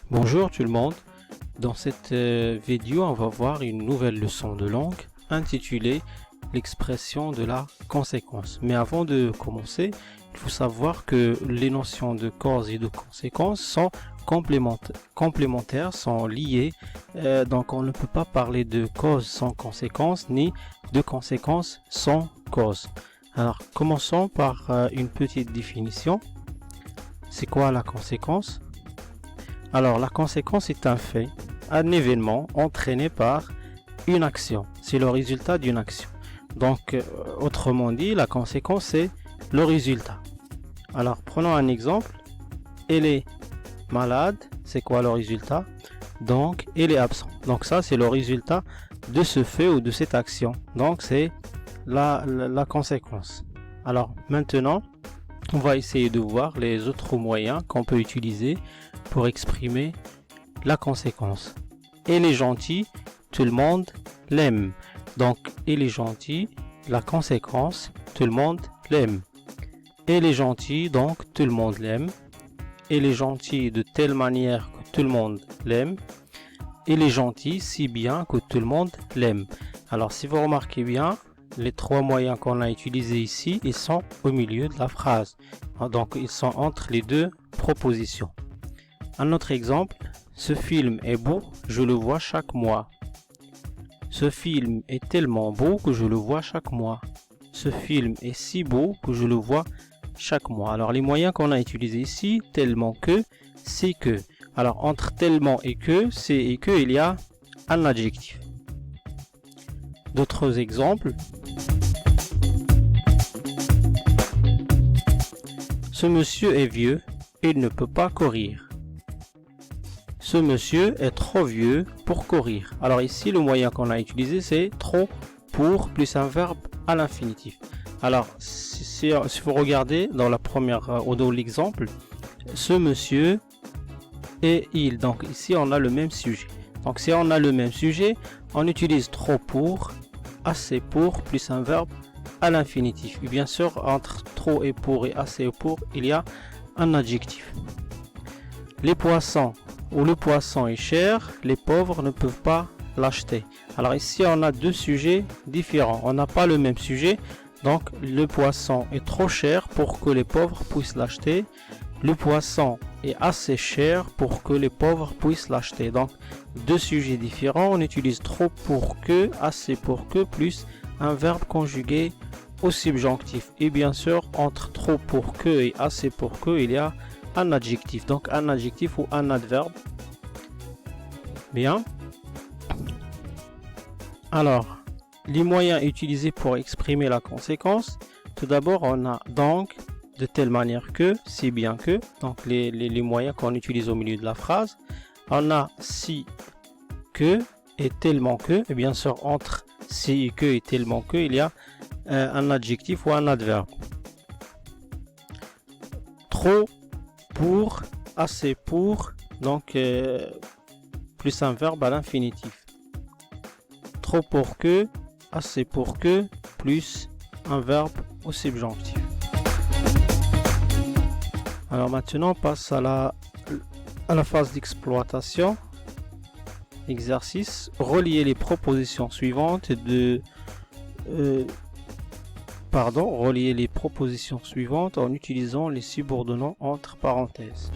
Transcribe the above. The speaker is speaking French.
Bonjour tout le monde, dans cette vidéo on va voir une nouvelle leçon de langue intitulée l'expression de la conséquence. Mais avant de commencer, il faut savoir que les notions de cause et de conséquence sont complémentaires, sont liées, donc on ne peut pas parler de cause sans conséquence ni de conséquence sans cause. Alors commençons par une petite définition. C'est quoi la conséquence? Alors la conséquence est un fait, un événement entraîné par une action. C'est le résultat d'une action. Donc autrement dit, la conséquence c'est le résultat. Alors prenons un exemple. Elle est malade, c'est quoi le résultat? Donc elle est absente. Donc ça c'est le résultat de ce fait ou de cette action. Donc c'est la conséquence. Alors maintenant, on va essayer de voir les autres moyens qu'on peut utiliser pour exprimer la conséquence. Elle est gentille, tout le monde l'aime. Donc elle est gentille, la conséquence, tout le monde l'aime. Elle est gentille, donc tout le monde l'aime. Elle est gentille de telle manière que tout le monde l'aime. Elle est gentille si bien que tout le monde l'aime. Alors si vous remarquez bien, les trois moyens qu'on a utilisés ici, ils sont au milieu de la phrase. Donc ils sont entre les deux propositions. Un autre exemple, ce film est beau, je le vois chaque mois. Ce film est tellement beau que je le vois chaque mois. Ce film est si beau que je le vois chaque mois. Alors les moyens qu'on a utilisés ici, tellement que, c'est que. Alors entre tellement et que, c'est et que, il y a un adjectif. D'autres exemples. Ce monsieur est vieux, il ne peut pas courir. Ce monsieur est trop vieux pour courir. Alors ici, le moyen qu'on a utilisé, c'est trop pour plus un verbe à l'infinitif. Alors, si vous regardez dans la première ou dans l'exemple, ce monsieur et il. Donc ici, on a le même sujet. Donc si on a le même sujet, on utilise trop pour, assez pour, plus un verbe à l'infinitif. Et bien sûr, entre trop et pour et assez et pour, il y a un adjectif. Les poissons ou le poisson est cher, les pauvres ne peuvent pas l'acheter. Alors ici, on a deux sujets différents. On n'a pas le même sujet. Donc le poisson est trop cher pour que les pauvres puissent l'acheter. Le poisson est assez cher pour que les pauvres puissent l'acheter. Donc deux sujets différents. On utilise trop pour que, assez pour que, plus un verbe conjugué au subjonctif. Et bien sûr, entre trop pour que et assez pour que, il y a un adjectif. Donc un adjectif ou un adverbe. Bien. Alors, les moyens utilisés pour exprimer la conséquence. Tout d'abord, on a donc, de telle manière que, si bien que. Donc les moyens qu'on utilise au milieu de la phrase. On a si que et tellement que. Et bien sûr, entre si et que et tellement que, il y a un adjectif ou un adverbe. Trop pour, assez pour, donc plus un verbe à l'infinitif. Trop pour que, assez pour que, plus un verbe au subjonctif. Alors maintenant on passe à la phase d'exploitation. Exercice, relier les propositions suivantes relier les propositions suivantes en utilisant les subordonnants entre parenthèses.